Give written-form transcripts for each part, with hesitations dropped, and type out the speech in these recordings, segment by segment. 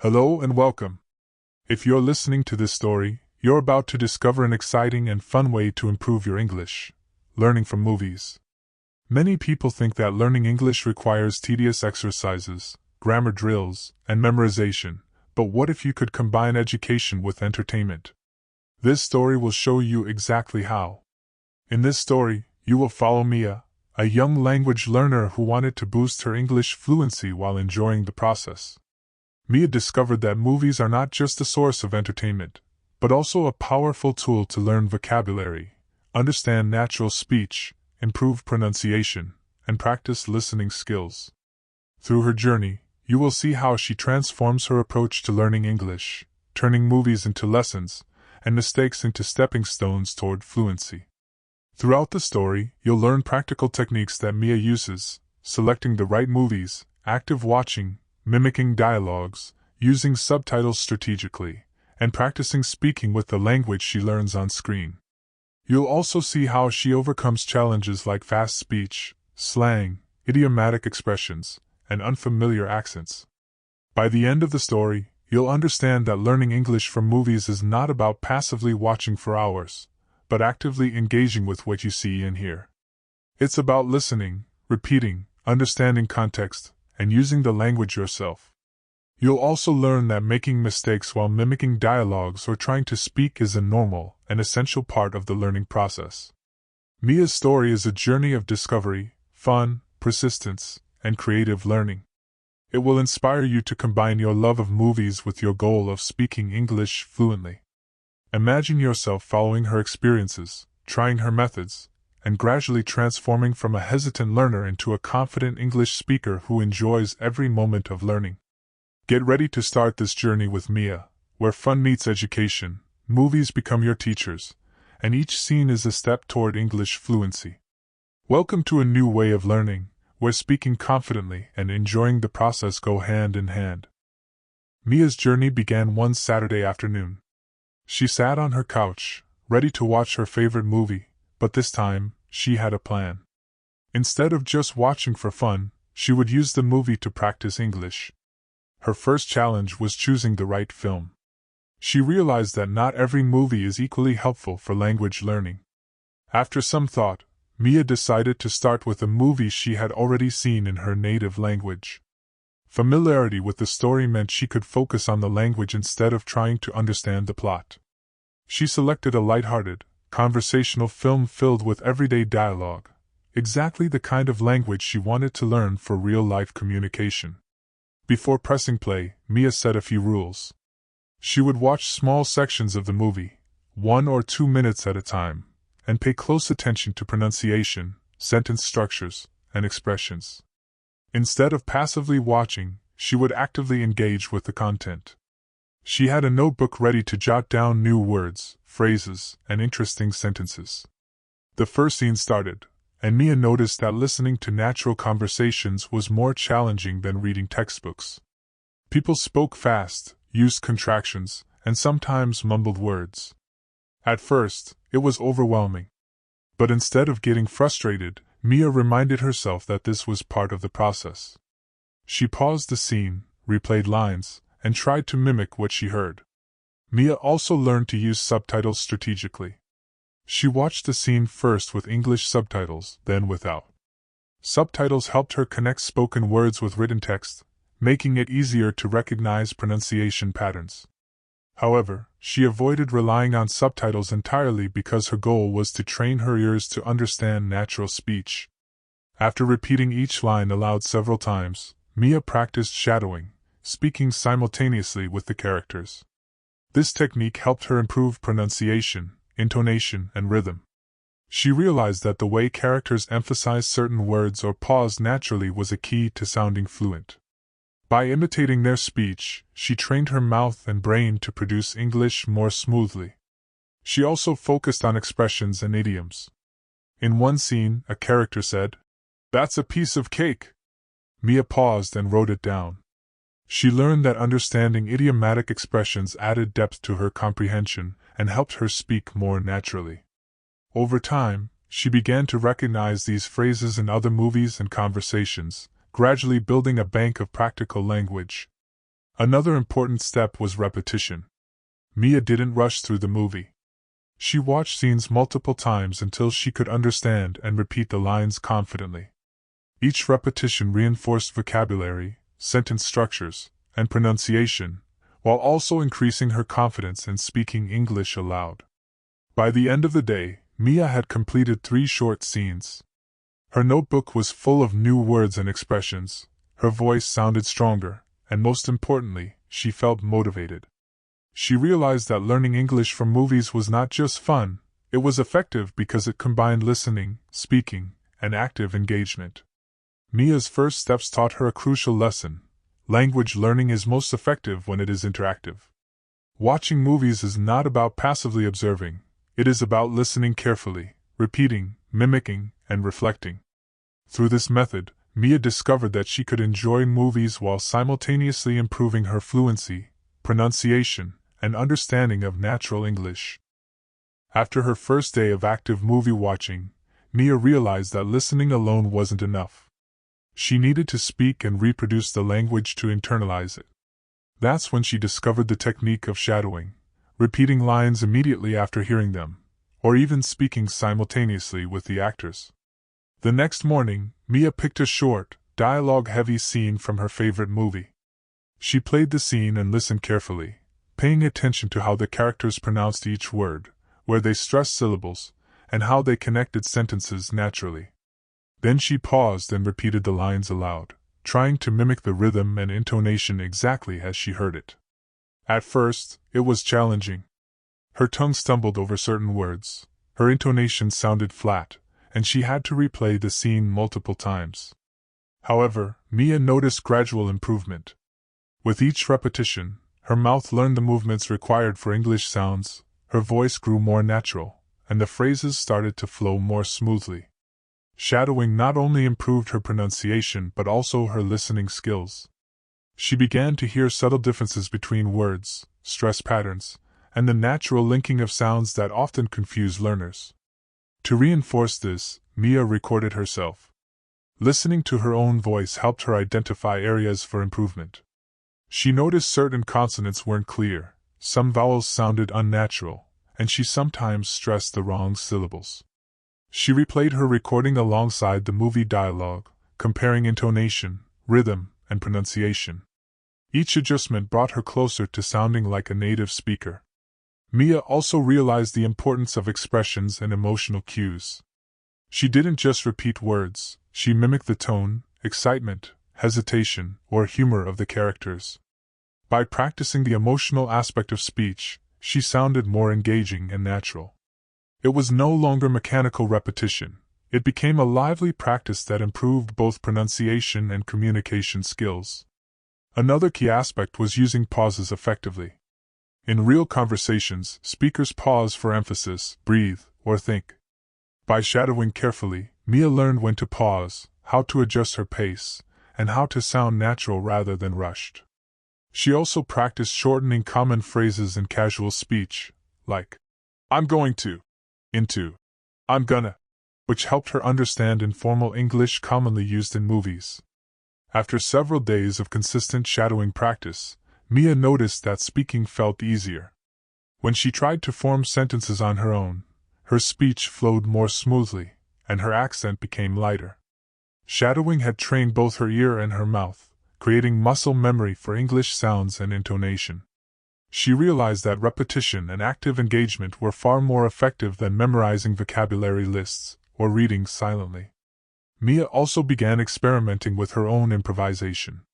Hello and welcome. If you're listening to this story, you're about to discover an exciting and fun way to improve your English: learning from movies. Many people think that learning English requires tedious exercises, grammar drills, and memorization, but what if you could combine education with entertainment? This story will show you exactly how. In this story, you will follow Mia, a young language learner who wanted to boost her English fluency while enjoying the process. Mia discovered that movies are not just a source of entertainment, but also a powerful tool to learn vocabulary, understand natural speech, improve pronunciation, and practice listening skills. Through her journey, you will see how she transforms her approach to learning English, turning movies into lessons, and mistakes into stepping stones toward fluency. Throughout the story, you'll learn practical techniques that Mia uses: selecting the right movies, active watching, mimicking dialogues, using subtitles strategically, and practicing speaking with the language she learns on screen. You'll also see how she overcomes challenges like fast speech, slang, idiomatic expressions, and unfamiliar accents. By the end of the story, you'll understand that learning English from movies is not about passively watching for hours, but actively engaging with what you see and hear. It's about listening, repeating, understanding context, and using the language yourself. You'll also learn that making mistakes while mimicking dialogues or trying to speak is a normal and essential part of the learning process. Mia's story is a journey of discovery, fun, persistence, and creative learning. It will inspire you to combine your love of movies with your goal of speaking English fluently. Imagine yourself following her experiences, trying her methods, and gradually transforming from a hesitant learner into a confident English speaker who enjoys every moment of learning. Get ready to start this journey with Mia, where fun meets education, movies become your teachers, and each scene is a step toward English fluency. Welcome to a new way of learning, where speaking confidently and enjoying the process go hand in hand. Mia's journey began one Saturday afternoon. She sat on her couch, ready to watch her favorite movie, but this time, she had a plan. Instead of just watching for fun, she would use the movie to practice English. Her first challenge was choosing the right film. She realized that not every movie is equally helpful for language learning. After some thought, Mia decided to start with a movie she had already seen in her native language. Familiarity with the story meant she could focus on the language instead of trying to understand the plot. She selected a lighthearted, conversational film filled with everyday dialogue, exactly the kind of language she wanted to learn for real-life communication. Before pressing play, Mia set a few rules. She would watch small sections of the movie, 1 or 2 minutes at a time, and pay close attention to pronunciation, sentence structures, and expressions. Instead of passively watching, she would actively engage with the content. She had a notebook ready to jot down new words, phrases, and interesting sentences. The first scene started, and Mia noticed that listening to natural conversations was more challenging than reading textbooks. People spoke fast, used contractions, and sometimes mumbled words. At first, it was overwhelming. But instead of getting frustrated, Mia reminded herself that this was part of the process. She paused the scene, replayed lines, and tried to mimic what she heard. Mia also learned to use subtitles strategically. She watched the scene first with English subtitles, then without. Subtitles helped her connect spoken words with written text, making it easier to recognize pronunciation patterns. However, she avoided relying on subtitles entirely because her goal was to train her ears to understand natural speech. After repeating each line aloud several times, Mia practiced shadowing, speaking simultaneously with the characters. This technique helped her improve pronunciation, intonation, and rhythm. She realized that the way characters emphasized certain words or paused naturally was a key to sounding fluent. By imitating their speech, she trained her mouth and brain to produce English more smoothly. She also focused on expressions and idioms. In one scene, a character said, "That's a piece of cake." Mia paused and wrote it down. She learned that understanding idiomatic expressions added depth to her comprehension and helped her speak more naturally. Over time, she began to recognize these phrases in other movies and conversations, gradually building a bank of practical language. Another important step was repetition. Mia didn't rush through the movie. She watched scenes multiple times until she could understand and repeat the lines confidently. Each repetition reinforced vocabulary, sentence structures, and pronunciation, while also increasing her confidence in speaking English aloud. By the end of the day, Mia had completed 3 short scenes. Her notebook was full of new words and expressions, her voice sounded stronger, and most importantly, she felt motivated. She realized that learning English from movies was not just fun, it was effective because it combined listening, speaking, and active engagement. Mia's first steps taught her a crucial lesson: language learning is most effective when it is interactive. Watching movies is not about passively observing, it is about listening carefully, repeating, mimicking, and reflecting. Through this method, Mia discovered that she could enjoy movies while simultaneously improving her fluency, pronunciation, and understanding of natural English. After her first day of active movie watching, Mia realized that listening alone wasn't enough. She needed to speak and reproduce the language to internalize it. That's when she discovered the technique of shadowing, repeating lines immediately after hearing them, or even speaking simultaneously with the actors. The next morning, Mia picked a short, dialogue-heavy scene from her favorite movie. She played the scene and listened carefully, paying attention to how the characters pronounced each word, where they stressed syllables, and how they connected sentences naturally. Then she paused and repeated the lines aloud, trying to mimic the rhythm and intonation exactly as she heard it. At first, it was challenging. Her tongue stumbled over certain words, her intonation sounded flat, and she had to replay the scene multiple times. However, Mia noticed gradual improvement. With each repetition, her mouth learned the movements required for English sounds, her voice grew more natural, and the phrases started to flow more smoothly. Shadowing not only improved her pronunciation but also her listening skills. She began to hear subtle differences between words, stress patterns, and the natural linking of sounds that often confuse learners. To reinforce this, Mia recorded herself. Listening to her own voice helped her identify areas for improvement. She noticed certain consonants weren't clear, some vowels sounded unnatural, and she sometimes stressed the wrong syllables. She replayed her recording alongside the movie dialogue, comparing intonation, rhythm, and pronunciation. Each adjustment brought her closer to sounding like a native speaker. Mia also realized the importance of expressions and emotional cues. She didn't just repeat words, she mimicked the tone, excitement, hesitation, or humor of the characters. By practicing the emotional aspect of speech, she sounded more engaging and natural. It was no longer mechanical repetition, it became a lively practice that improved both pronunciation and communication skills. Another key aspect was using pauses effectively. In real conversations, speakers pause for emphasis, breathe, or think. By shadowing carefully, Mia learned when to pause, how to adjust her pace, and how to sound natural rather than rushed. She also practiced shortening common phrases in casual speech, like, "I'm going to," into, "I'm gonna," which helped her understand informal English commonly used in movies. After several days of consistent shadowing practice, Mia noticed that speaking felt easier. When she tried to form sentences on her own, her speech flowed more smoothly, and her accent became lighter. Shadowing had trained both her ear and her mouth, creating muscle memory for English sounds and intonation. She realized that repetition and active engagement were far more effective than memorizing vocabulary lists or reading silently. Mia also began experimenting with her own improvisation.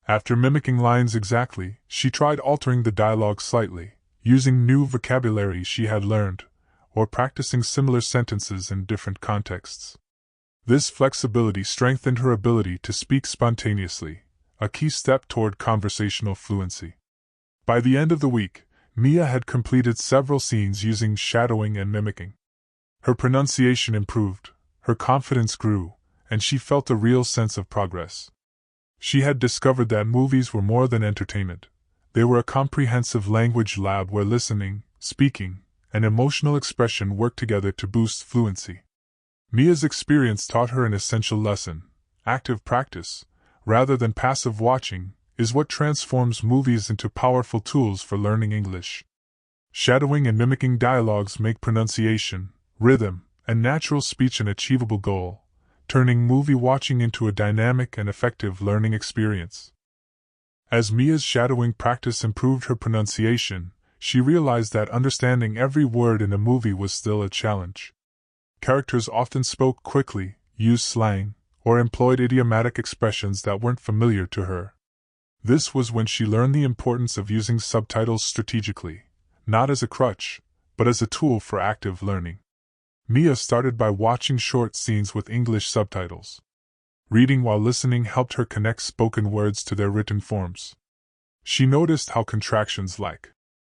After mimicking lines exactly, she tried altering the dialogue slightly, using new vocabulary she had learned, or practicing similar sentences in different contexts. This flexibility strengthened her ability to speak spontaneously, a key step toward conversational fluency. By the end of the week, Mia had completed several scenes using shadowing and mimicking. Her pronunciation improved, her confidence grew, and she felt a real sense of progress. She had discovered that movies were more than entertainment. They were a comprehensive language lab where listening, speaking, and emotional expression worked together to boost fluency. Mia's experience taught her an essential lesson: active practice, rather than passive watching, is what transforms movies into powerful tools for learning English. Shadowing and mimicking dialogues make pronunciation, rhythm, and natural speech an achievable goal, turning movie watching into a dynamic and effective learning experience. As Mia's shadowing practice improved her pronunciation, she realized that understanding every word in a movie was still a challenge. Characters often spoke quickly, used slang, or employed idiomatic expressions that weren't familiar to her. This was when she learned the importance of using subtitles strategically, not as a crutch, but as a tool for active learning. Mia started by watching short scenes with English subtitles. Reading while listening helped her connect spoken words to their written forms. She noticed how contractions like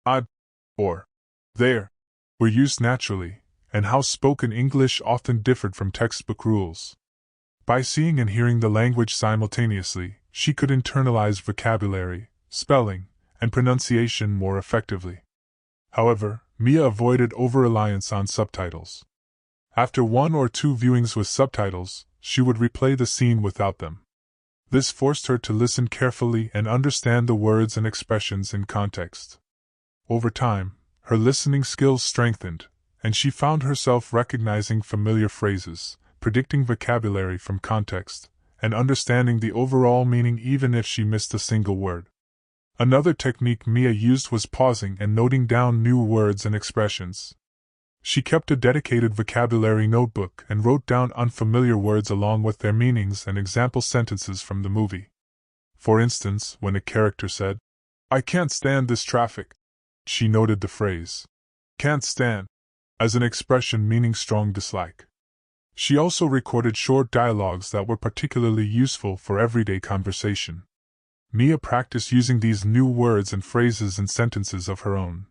"I'd" or "there" were used naturally, and how spoken English often differed from textbook rules. By seeing and hearing the language simultaneously, she could internalize vocabulary, spelling, and pronunciation more effectively. However, Mia avoided over-reliance on subtitles. After one or two viewings with subtitles, she would replay the scene without them. This forced her to listen carefully and understand the words and expressions in context. Over time, her listening skills strengthened, and she found herself recognizing familiar phrases, predicting vocabulary from context, and understanding the overall meaning even if she missed a single word. Another technique Mia used was pausing and noting down new words and expressions. She kept a dedicated vocabulary notebook and wrote down unfamiliar words along with their meanings and example sentences from the movie. For instance, when a character said, "I can't stand this traffic," she noted the phrase, "can't stand," as an expression meaning strong dislike. She also recorded short dialogues that were particularly useful for everyday conversation. Mia practiced using these new words and phrases in sentences of her own.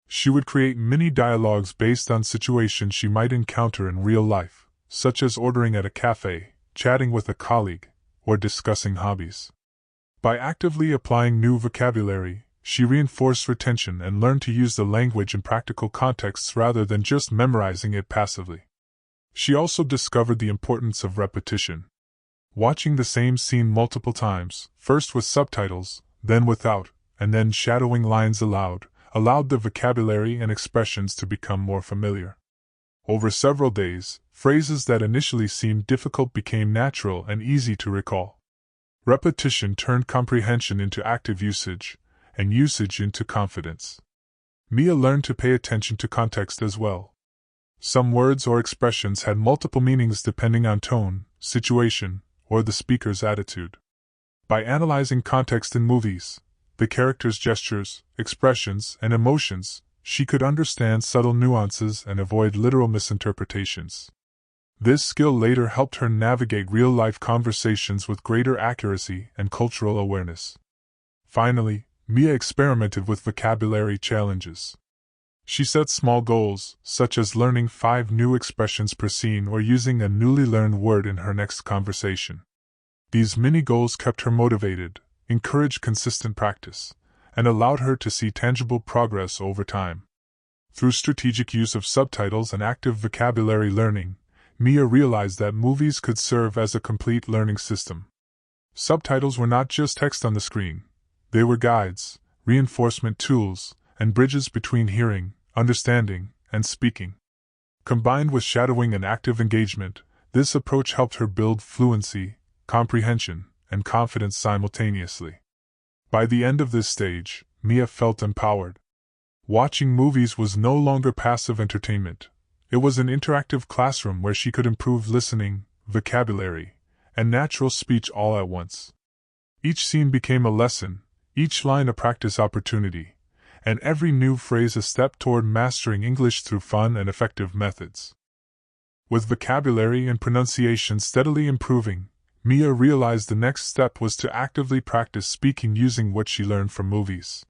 She would create mini dialogues based on situations she might encounter in real life, such as ordering at a cafe, chatting with a colleague, or discussing hobbies. By actively applying new vocabulary, she reinforced retention and learned to use the language in practical contexts rather than just memorizing it passively. She also discovered the importance of repetition. Watching the same scene multiple times, first with subtitles, then without, and then shadowing lines aloud, allowed the vocabulary and expressions to become more familiar. Over several days, phrases that initially seemed difficult became natural and easy to recall. Repetition turned comprehension into active usage, and usage into confidence. Mia learned to pay attention to context as well. Some words or expressions had multiple meanings depending on tone, situation, or the speaker's attitude. By analyzing context in movies, the characters' gestures, expressions, and emotions, she could understand subtle nuances and avoid literal misinterpretations. This skill later helped her navigate real-life conversations with greater accuracy and cultural awareness. Finally, Mia experimented with vocabulary challenges. She set small goals, such as learning 5 new expressions per scene or using a newly learned word in her next conversation. These mini-goals kept her motivated, encouraged consistent practice, and allowed her to see tangible progress over time. Through strategic use of subtitles and active vocabulary learning, Mia realized that movies could serve as a complete learning system. Subtitles were not just text on the screen, they were guides, reinforcement tools, and bridges between hearing, understanding, and speaking. Combined with shadowing and active engagement, this approach helped her build fluency, comprehension, and confidence simultaneously. By the end of this stage, Mia felt empowered. Watching movies was no longer passive entertainment. It was an interactive classroom where she could improve listening, vocabulary, and natural speech all at once. Each scene became a lesson, each line a practice opportunity, and every new phrase a step toward mastering English through fun and effective methods. With vocabulary and pronunciation steadily improving, Mia realized the next step was to actively practice speaking using what she learned from movies.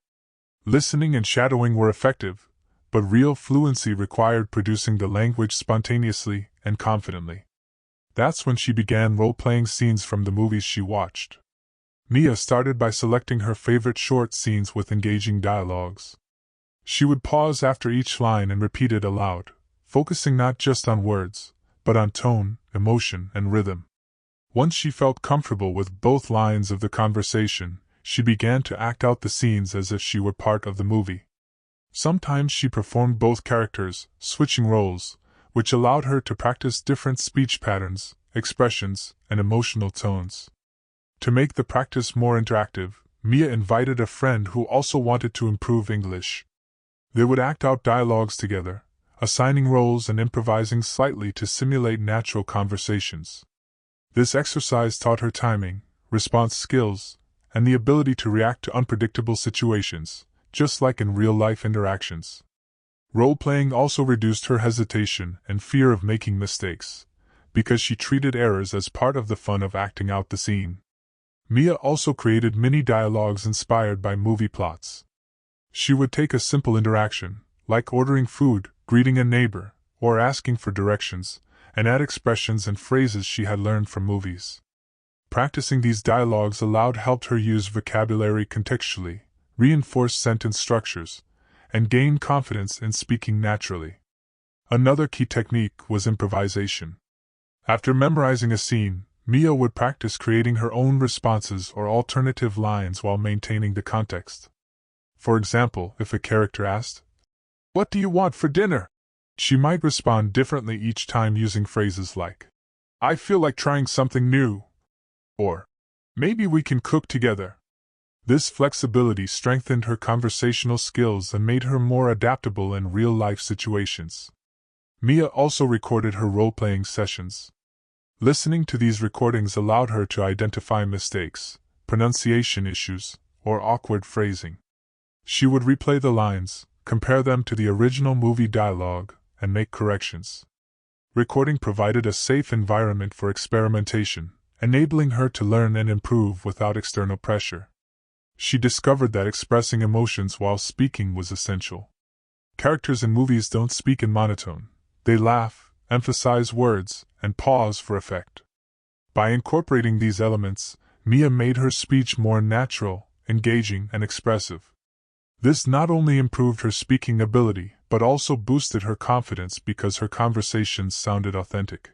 Listening and shadowing were effective, but real fluency required producing the language spontaneously and confidently. That's when she began role-playing scenes from the movies she watched. Mia started by selecting her favorite short scenes with engaging dialogues. She would pause after each line and repeat it aloud, focusing not just on words, but on tone, emotion, and rhythm. Once she felt comfortable with both lines of the conversation, she began to act out the scenes as if she were part of the movie. Sometimes she performed both characters, switching roles, which allowed her to practice different speech patterns, expressions, and emotional tones. To make the practice more interactive, Mia invited a friend who also wanted to improve English. They would act out dialogues together, assigning roles and improvising slightly to simulate natural conversations. This exercise taught her timing, response skills, and the ability to react to unpredictable situations, just like in real-life interactions. Role-playing also reduced her hesitation and fear of making mistakes, because she treated errors as part of the fun of acting out the scene. Mia also created mini dialogues inspired by movie plots. She would take a simple interaction, like ordering food, greeting a neighbor, or asking for directions, and add expressions and phrases she had learned from movies. Practicing these dialogues helped her use vocabulary contextually, reinforce sentence structures, and gain confidence in speaking naturally. Another key technique was improvisation. After memorizing a scene, Mia would practice creating her own responses or alternative lines while maintaining the context. For example, if a character asked, "What do you want for dinner?" she might respond differently each time using phrases like, "I feel like trying something new," or, "Maybe we can cook together." This flexibility strengthened her conversational skills and made her more adaptable in real-life situations. Mia also recorded her role-playing sessions. Listening to these recordings allowed her to identify mistakes, pronunciation issues, or awkward phrasing. She would replay the lines, compare them to the original movie dialogue, and make corrections. Recording provided a safe environment for experimentation, enabling her to learn and improve without external pressure. She discovered that expressing emotions while speaking was essential. Characters in movies don't speak in monotone. They laugh, emphasize words, and pause for effect. By incorporating these elements, Mia made her speech more natural, engaging, and expressive. This not only improved her speaking ability, but also boosted her confidence because her conversations sounded authentic.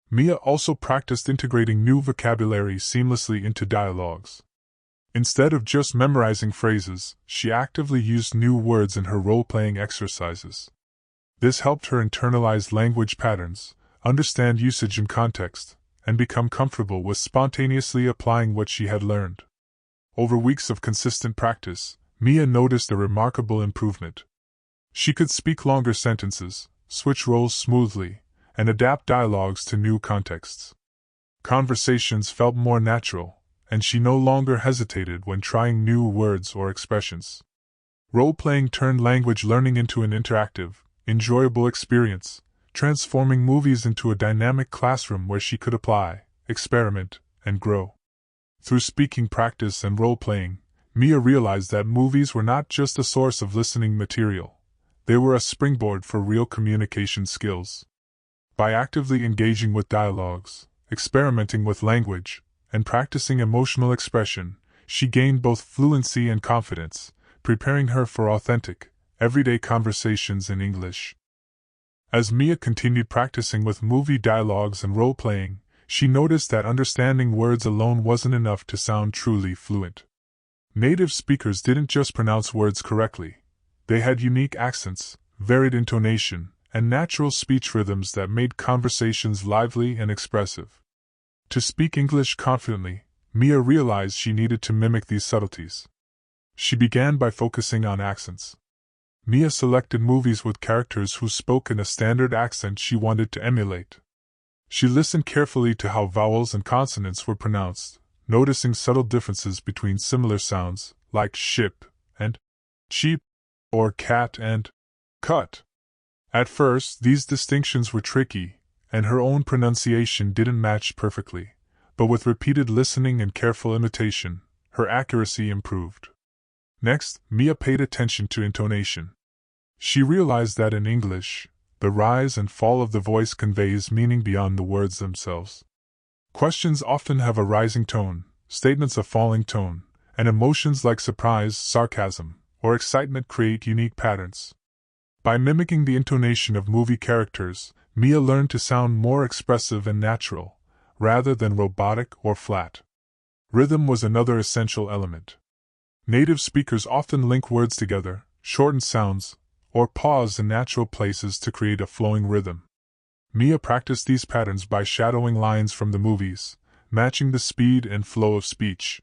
Mia also practiced integrating new vocabulary seamlessly into dialogues. Instead of just memorizing phrases, she actively used new words in her role-playing exercises. This helped her internalize language patterns, understand usage and context, and become comfortable with spontaneously applying what she had learned. Over weeks of consistent practice, Mia noticed a remarkable improvement. She could speak longer sentences, switch roles smoothly, and adapt dialogues to new contexts. Conversations felt more natural, and she no longer hesitated when trying new words or expressions. Role-playing turned language learning into an interactive, enjoyable experience, transforming movies into a dynamic classroom where she could apply, experiment, and grow. Through speaking practice and role-playing, Mia realized that movies were not just a source of listening material. They were a springboard for real communication skills. By actively engaging with dialogues, experimenting with language, and practicing emotional expression, she gained both fluency and confidence, preparing her for authentic, everyday conversations in English. As Mia continued practicing with movie dialogues and role-playing, she noticed that understanding words alone wasn't enough to sound truly fluent. Native speakers didn't just pronounce words correctly. They had unique accents, varied intonation, and natural speech rhythms that made conversations lively and expressive. To speak English confidently, Mia realized she needed to mimic these subtleties. She began by focusing on accents. Mia selected movies with characters who spoke in a standard accent she wanted to emulate. She listened carefully to how vowels and consonants were pronounced, noticing subtle differences between similar sounds, like ship and cheap, or cat and cut. At first, these distinctions were tricky, and her own pronunciation didn't match perfectly, but with repeated listening and careful imitation, her accuracy improved. Next, Mia paid attention to intonation. She realized that in English, the rise and fall of the voice conveys meaning beyond the words themselves. Questions often have a rising tone, statements a falling tone, and emotions like surprise, sarcasm, or excitement create unique patterns. By mimicking the intonation of movie characters, Mia learned to sound more expressive and natural, rather than robotic or flat. Rhythm was another essential element. Native speakers often link words together, shorten sounds, or pause in natural places to create a flowing rhythm. Mia practiced these patterns by shadowing lines from the movies, matching the speed and flow of speech.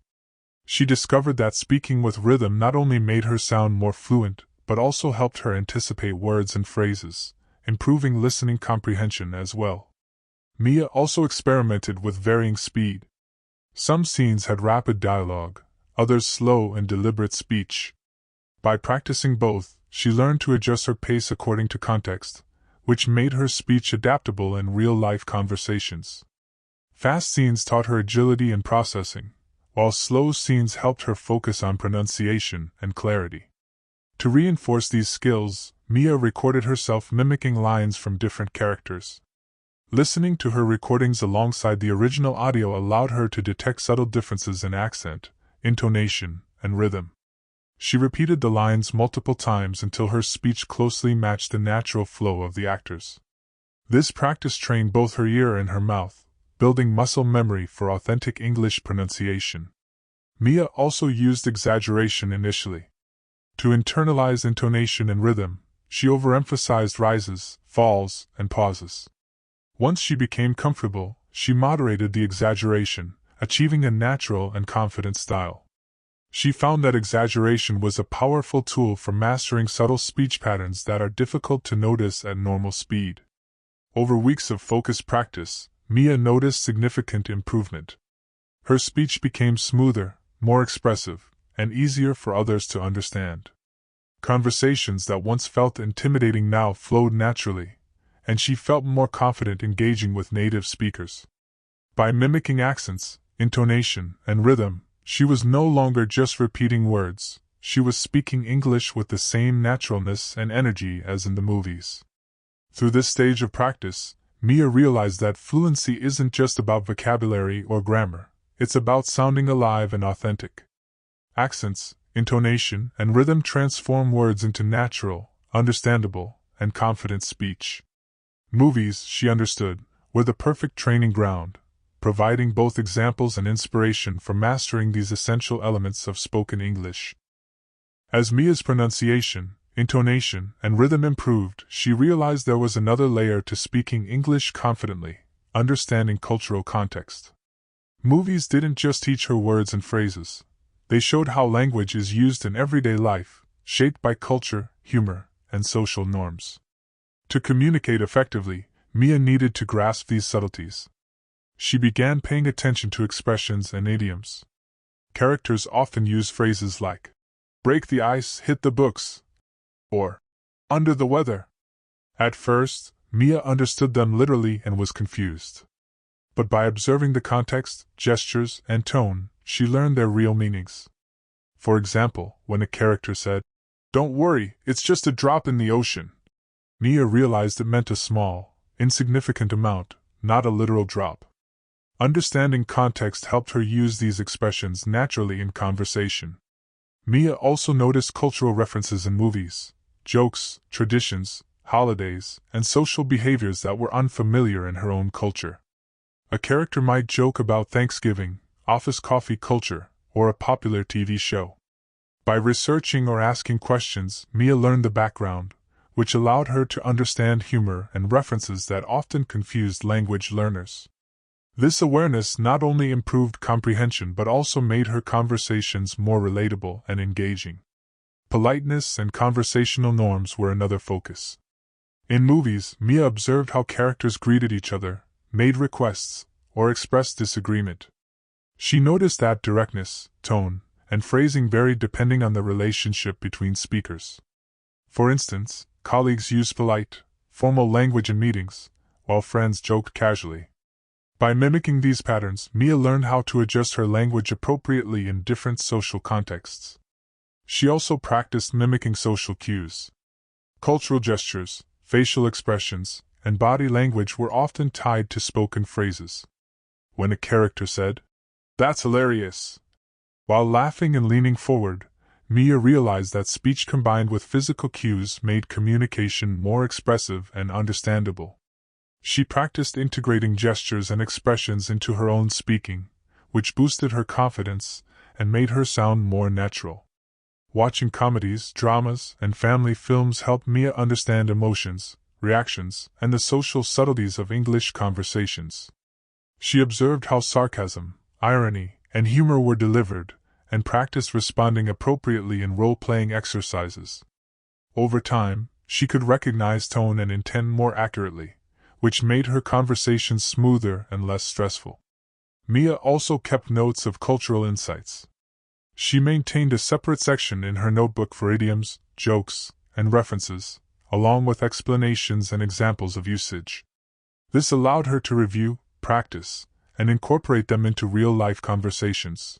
She discovered that speaking with rhythm not only made her sound more fluent, but also helped her anticipate words and phrases, improving listening comprehension as well. Mia also experimented with varying speed. Some scenes had rapid dialogue, others slow and deliberate speech. By practicing both, she learned to adjust her pace according to context, which made her speech adaptable in real-life conversations. Fast scenes taught her agility and processing, while slow scenes helped her focus on pronunciation and clarity. To reinforce these skills, Mia recorded herself mimicking lines from different characters. Listening to her recordings alongside the original audio allowed her to detect subtle differences in accent, intonation, and rhythm. She repeated the lines multiple times until her speech closely matched the natural flow of the actors. This practice trained both her ear and her mouth, building muscle memory for authentic English pronunciation. Mia also used exaggeration initially. To internalize intonation and rhythm, she overemphasized rises, falls, and pauses. Once she became comfortable, she moderated the exaggeration, achieving a natural and confident style. She found that exaggeration was a powerful tool for mastering subtle speech patterns that are difficult to notice at normal speed. Over weeks of focused practice, Mia noticed significant improvement. Her speech became smoother, more expressive, and easier for others to understand. Conversations that once felt intimidating now flowed naturally, and she felt more confident engaging with native speakers. By mimicking accents, intonation, and rhythm, she was no longer just repeating words, she was speaking English with the same naturalness and energy as in the movies. Through this stage of practice, Mia realized that fluency isn't just about vocabulary or grammar, it's about sounding alive and authentic. Accents, intonation, and rhythm transform words into natural, understandable, and confident speech. Movies, she understood, were the perfect training ground, providing both examples and inspiration for mastering these essential elements of spoken English. As Mia's pronunciation, intonation, and rhythm improved, she realized there was another layer to speaking English confidently: understanding cultural context. Movies didn't just teach her words and phrases, they showed how language is used in everyday life, shaped by culture, humor, and social norms. To communicate effectively, Mia needed to grasp these subtleties. She began paying attention to expressions and idioms. Characters often use phrases like, "break the ice, hit the books," or "under the weather." At first, Mia understood them literally and was confused. But by observing the context, gestures, and tone, she learned their real meanings. For example, when a character said, "Don't worry, it's just a drop in the ocean," Mia realized it meant a small, insignificant amount, not a literal drop. Understanding context helped her use these expressions naturally in conversation. Mia also noticed cultural references in movies, jokes, traditions, holidays, and social behaviors that were unfamiliar in her own culture. A character might joke about Thanksgiving, office coffee culture, or a popular TV show. By researching or asking questions, Mia learned the background, which allowed her to understand humor and references that often confused language learners. This awareness not only improved comprehension but also made her conversations more relatable and engaging. Politeness and conversational norms were another focus. In movies, Mia observed how characters greeted each other, made requests, or expressed disagreement. She noticed that directness, tone, and phrasing varied depending on the relationship between speakers. For instance, colleagues used polite, formal language in meetings, while friends joked casually. By mimicking these patterns, Mia learned how to adjust her language appropriately in different social contexts. She also practiced mimicking social cues. Cultural gestures, facial expressions, and body language were often tied to spoken phrases. When a character said, "That's hilarious," while laughing and leaning forward, Mia realized that speech combined with physical cues made communication more expressive and understandable. She practiced integrating gestures and expressions into her own speaking, which boosted her confidence and made her sound more natural. Watching comedies, dramas, and family films helped Mia understand emotions, reactions, and the social subtleties of English conversations. She observed how sarcasm, irony, and humor were delivered, and practiced responding appropriately in role-playing exercises. Over time, she could recognize tone and intent more accurately, which made her conversations smoother and less stressful. Mia also kept notes of cultural insights. She maintained a separate section in her notebook for idioms, jokes, and references, along with explanations and examples of usage. This allowed her to review, practice, and incorporate them into real-life conversations.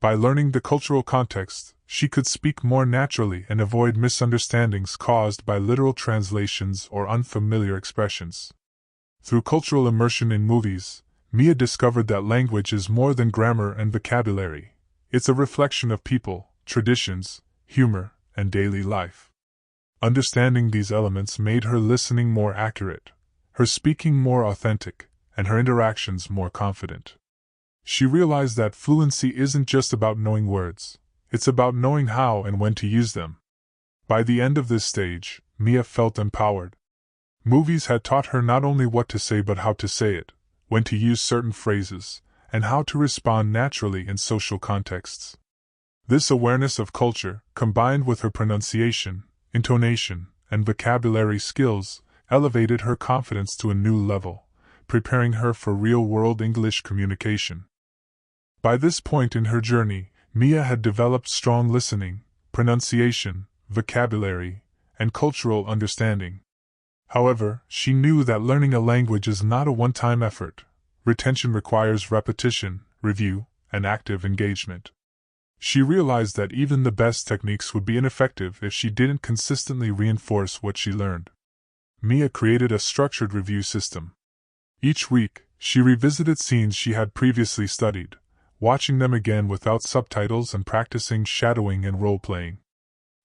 By learning the cultural context, she could speak more naturally and avoid misunderstandings caused by literal translations or unfamiliar expressions. Through cultural immersion in movies, Mia discovered that language is more than grammar and vocabulary. It's a reflection of people, traditions, humor, and daily life. Understanding these elements made her listening more accurate, her speaking more authentic, and her interactions more confident. She realized that fluency isn't just about knowing words, it's about knowing how and when to use them. By the end of this stage, Mia felt empowered. Movies had taught her not only what to say but how to say it, when to use certain phrases, and how to respond naturally in social contexts. This awareness of culture, combined with her pronunciation, intonation, and vocabulary skills, elevated her confidence to a new level, preparing her for real-world English communication. By this point in her journey, Mia had developed strong listening, pronunciation, vocabulary, and cultural understanding. However, she knew that learning a language is not a one-time effort. Retention requires repetition, review, and active engagement. She realized that even the best techniques would be ineffective if she didn't consistently reinforce what she learned. Mia created a structured review system. Each week, she revisited scenes she had previously studied, watching them again without subtitles and practicing shadowing and role-playing.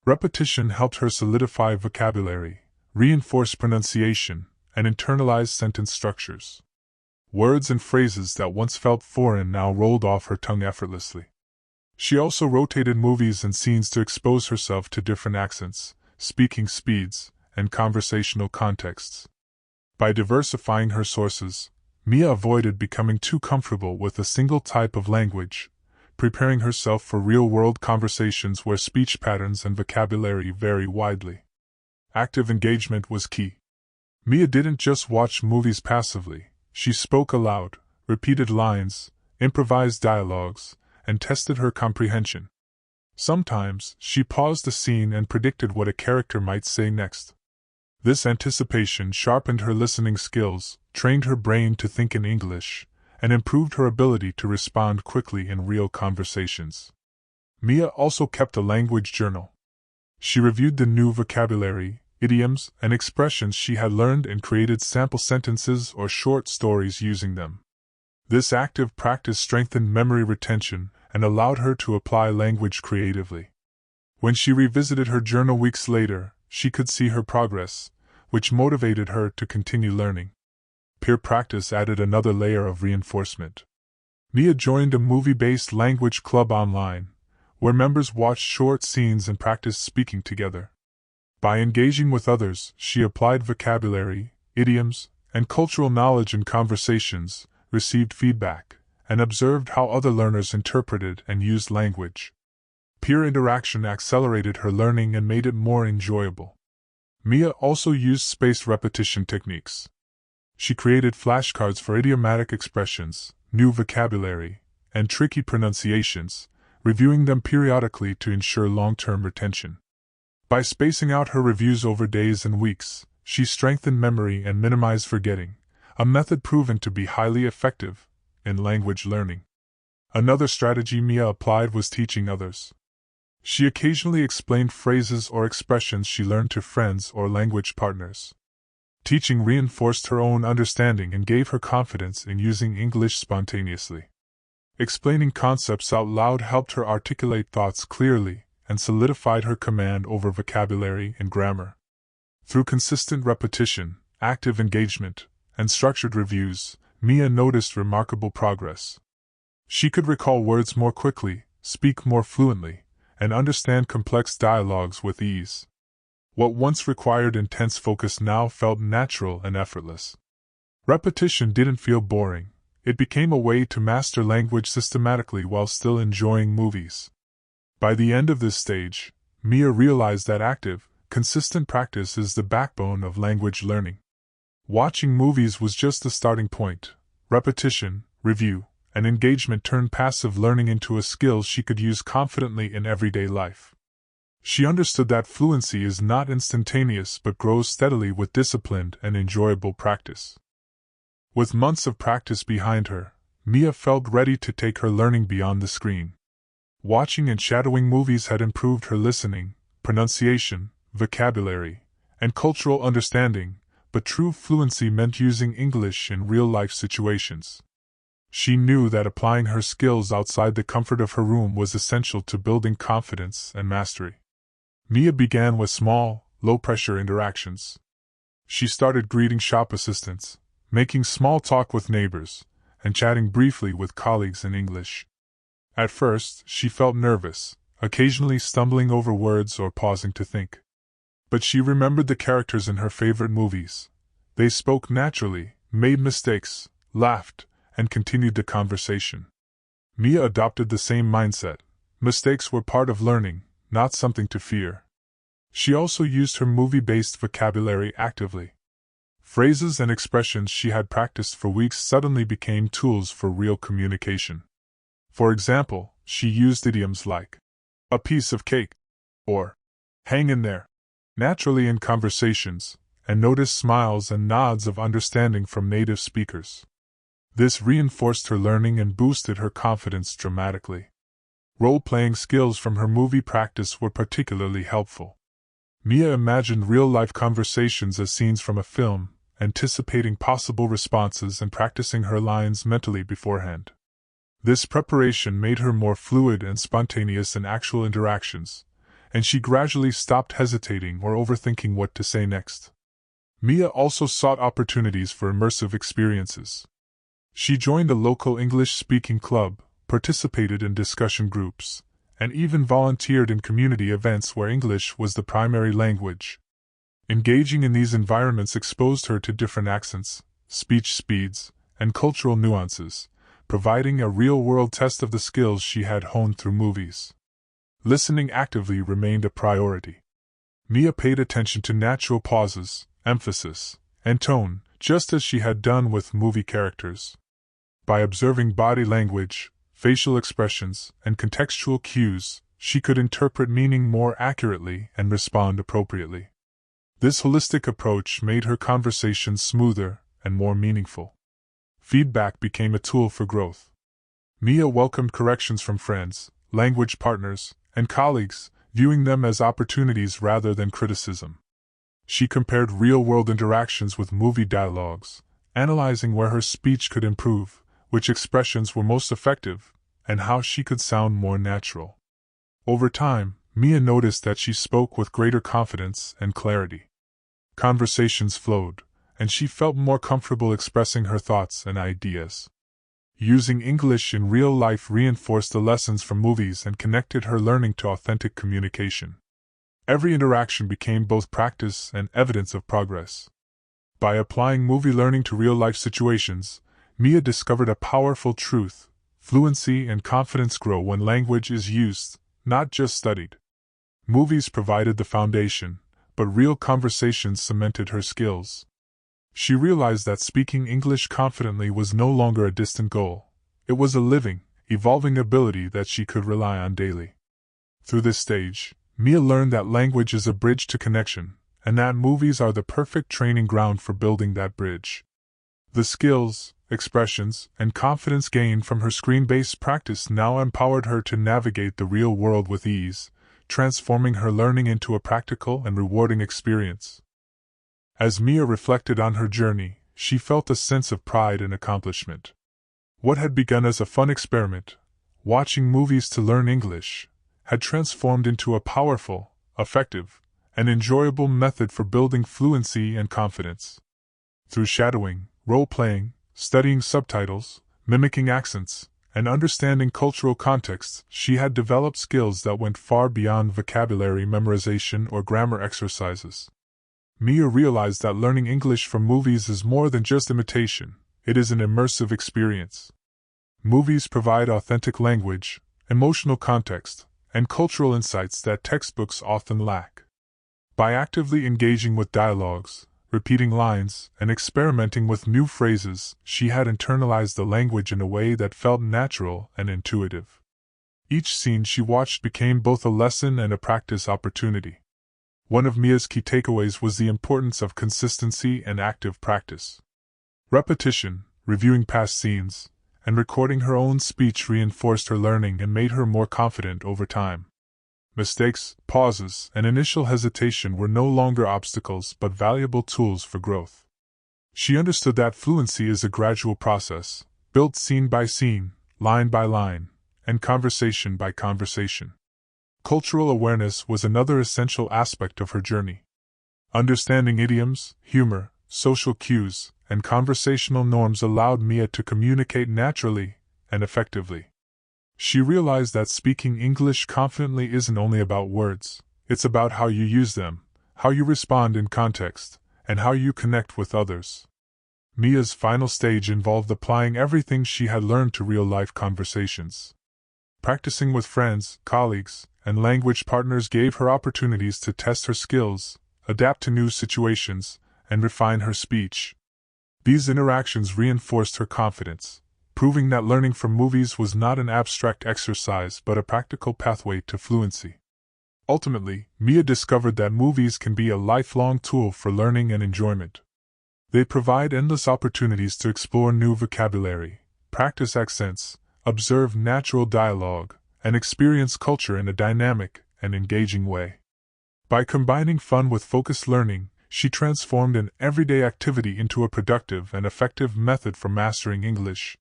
Repetition helped her solidify vocabulary, reinforce pronunciation, and internalize sentence structures. Words and phrases that once felt foreign now rolled off her tongue effortlessly. She also rotated movies and scenes to expose herself to different accents, speaking speeds, and conversational contexts. By diversifying her sources, Mia avoided becoming too comfortable with a single type of language, preparing herself for real-world conversations where speech patterns and vocabulary vary widely. Active engagement was key. Mia didn't just watch movies passively, she spoke aloud, repeated lines, improvised dialogues, and tested her comprehension. Sometimes, she paused the scene and predicted what a character might say next. This anticipation sharpened her listening skills, trained her brain to think in English, and improved her ability to respond quickly in real conversations. Mia also kept a language journal. She reviewed the new vocabulary, idioms, and expressions she had learned and created sample sentences or short stories using them. This active practice strengthened memory retention and allowed her to apply language creatively. When she revisited her journal weeks later, she could see her progress, which motivated her to continue learning. Peer practice added another layer of reinforcement. Mia joined a movie-based language club online, where members watched short scenes and practiced speaking together. By engaging with others, she applied vocabulary, idioms, and cultural knowledge in conversations, received feedback, and observed how other learners interpreted and used language. Peer interaction accelerated her learning and made it more enjoyable. Mia also used spaced repetition techniques. She created flashcards for idiomatic expressions, new vocabulary, and tricky pronunciations, reviewing them periodically to ensure long-term retention. By spacing out her reviews over days and weeks, she strengthened memory and minimized forgetting, a method proven to be highly effective in language learning. Another strategy Mia applied was teaching others. She occasionally explained phrases or expressions she learned to friends or language partners. Teaching reinforced her own understanding and gave her confidence in using English spontaneously. Explaining concepts out loud helped her articulate thoughts clearly and solidified her command over vocabulary and grammar. Through consistent repetition, active engagement, and structured reviews, Mia noticed remarkable progress. She could recall words more quickly, speak more fluently, and understand complex dialogues with ease. What once required intense focus now felt natural and effortless. Repetition didn't feel boring. It became a way to master language systematically while still enjoying movies. By the end of this stage, Mia realized that active, consistent practice is the backbone of language learning. Watching movies was just the starting point. Repetition, review, and engagement turned passive learning into a skill she could use confidently in everyday life. She understood that fluency is not instantaneous but grows steadily with disciplined and enjoyable practice. With months of practice behind her, Mia felt ready to take her learning beyond the screen. Watching and shadowing movies had improved her listening, pronunciation, vocabulary, and cultural understanding, but true fluency meant using English in real-life situations. She knew that applying her skills outside the comfort of her room was essential to building confidence and mastery. Mia began with small, low-pressure interactions. She started greeting shop assistants, making small talk with neighbors, and chatting briefly with colleagues in English. At first, she felt nervous, occasionally stumbling over words or pausing to think. But she remembered the characters in her favorite movies. They spoke naturally, made mistakes, laughed, and continued the conversation. Mia adopted the same mindset. Mistakes were part of learning, not something to fear. She also used her movie-based vocabulary actively. Phrases and expressions she had practiced for weeks suddenly became tools for real communication. For example, she used idioms like, "a piece of cake," or "hang in there," naturally in conversations, and noticed smiles and nods of understanding from native speakers. This reinforced her learning and boosted her confidence dramatically. Role-playing skills from her movie practice were particularly helpful. Mia imagined real-life conversations as scenes from a film, anticipating possible responses and practicing her lines mentally beforehand. This preparation made her more fluid and spontaneous in actual interactions, and she gradually stopped hesitating or overthinking what to say next. Mia also sought opportunities for immersive experiences. She joined a local English-speaking club, participated in discussion groups, and even volunteered in community events where English was the primary language. Engaging in these environments exposed her to different accents, speech speeds, and cultural nuances, providing a real-world test of the skills she had honed through movies. Listening actively remained a priority. Mia paid attention to natural pauses, emphasis, and tone, just as she had done with movie characters. By observing body language, facial expressions, and contextual cues, she could interpret meaning more accurately and respond appropriately. This holistic approach made her conversations smoother and more meaningful. Feedback became a tool for growth. Mia welcomed corrections from friends, language partners, and colleagues, viewing them as opportunities rather than criticism. She compared real-world interactions with movie dialogues, analyzing where her speech could improve, which expressions were most effective, and how she could sound more natural. Over time, Mia noticed that she spoke with greater confidence and clarity. Conversations flowed, and she felt more comfortable expressing her thoughts and ideas. Using English in real life reinforced the lessons from movies and connected her learning to authentic communication. Every interaction became both practice and evidence of progress. By applying movie learning to real-life situations, Mia discovered a powerful truth: fluency and confidence grow when language is used, not just studied. Movies provided the foundation, but real conversations cemented her skills. She realized that speaking English confidently was no longer a distant goal. It was a living, evolving ability that she could rely on daily. Through this stage, Mia learned that language is a bridge to connection, and that movies are the perfect training ground for building that bridge. The skills, expressions, and confidence gained from her screen-based practice now empowered her to navigate the real world with ease, transforming her learning into a practical and rewarding experience. As Mia reflected on her journey, she felt a sense of pride and accomplishment. What had begun as a fun experiment, watching movies to learn English, had transformed into a powerful, effective, and enjoyable method for building fluency and confidence. Through shadowing, role-playing, studying subtitles, mimicking accents, and understanding cultural contexts, she had developed skills that went far beyond vocabulary memorization or grammar exercises. Mia realized that learning English from movies is more than just imitation, it is an immersive experience. Movies provide authentic language, emotional context, and cultural insights that textbooks often lack. By actively engaging with dialogues, repeating lines, and experimenting with new phrases, she had internalized the language in a way that felt natural and intuitive. Each scene she watched became both a lesson and a practice opportunity. One of Mia's key takeaways was the importance of consistency and active practice. Repetition, reviewing past scenes, and recording her own speech reinforced her learning and made her more confident over time. Mistakes, pauses, and initial hesitation were no longer obstacles but valuable tools for growth. She understood that fluency is a gradual process, built scene by scene, line by line, and conversation by conversation. Cultural awareness was another essential aspect of her journey. Understanding idioms, humor, social cues, and conversational norms allowed Mia to communicate naturally and effectively. She realized that speaking English confidently isn't only about words, it's about how you use them, how you respond in context, and how you connect with others. Mia's final stage involved applying everything she had learned to real-life conversations. Practicing with friends, colleagues, and language partners gave her opportunities to test her skills, adapt to new situations, and refine her speech. These interactions reinforced her confidence, proving that learning from movies was not an abstract exercise but a practical pathway to fluency. Ultimately, Mia discovered that movies can be a lifelong tool for learning and enjoyment. They provide endless opportunities to explore new vocabulary, practice accents, observe natural dialogue, and experience culture in a dynamic and engaging way. By combining fun with focused learning, she transformed an everyday activity into a productive and effective method for mastering English.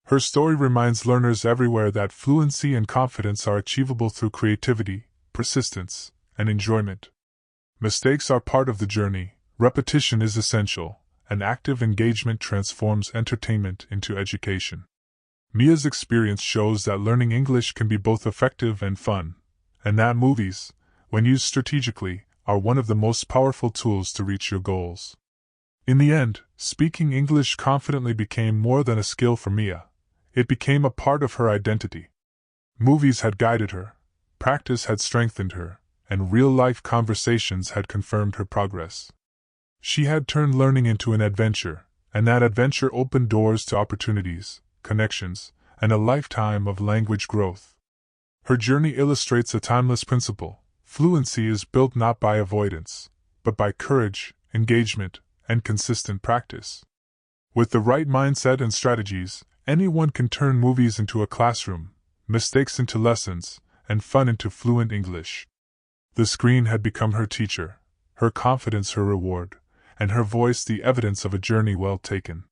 Her story reminds learners everywhere that fluency and confidence are achievable through creativity, persistence, and enjoyment. Mistakes are part of the journey, repetition is essential, and active engagement transforms entertainment into education. Mia's experience shows that learning English can be both effective and fun, and that movies, when used strategically, are one of the most powerful tools to reach your goals. In the end, speaking English confidently became more than a skill for Mia. It became a part of her identity. Movies had guided her, practice had strengthened her, and real-life conversations had confirmed her progress. She had turned learning into an adventure, and that adventure opened doors to opportunities, connections, and a lifetime of language growth. Her journey illustrates a timeless principle: fluency is built not by avoidance, but by courage, engagement, and consistent practice. With the right mindset and strategies, anyone can turn movies into a classroom, mistakes into lessons, and fun into fluent English. The screen had become her teacher, her confidence her reward, and her voice the evidence of a journey well taken.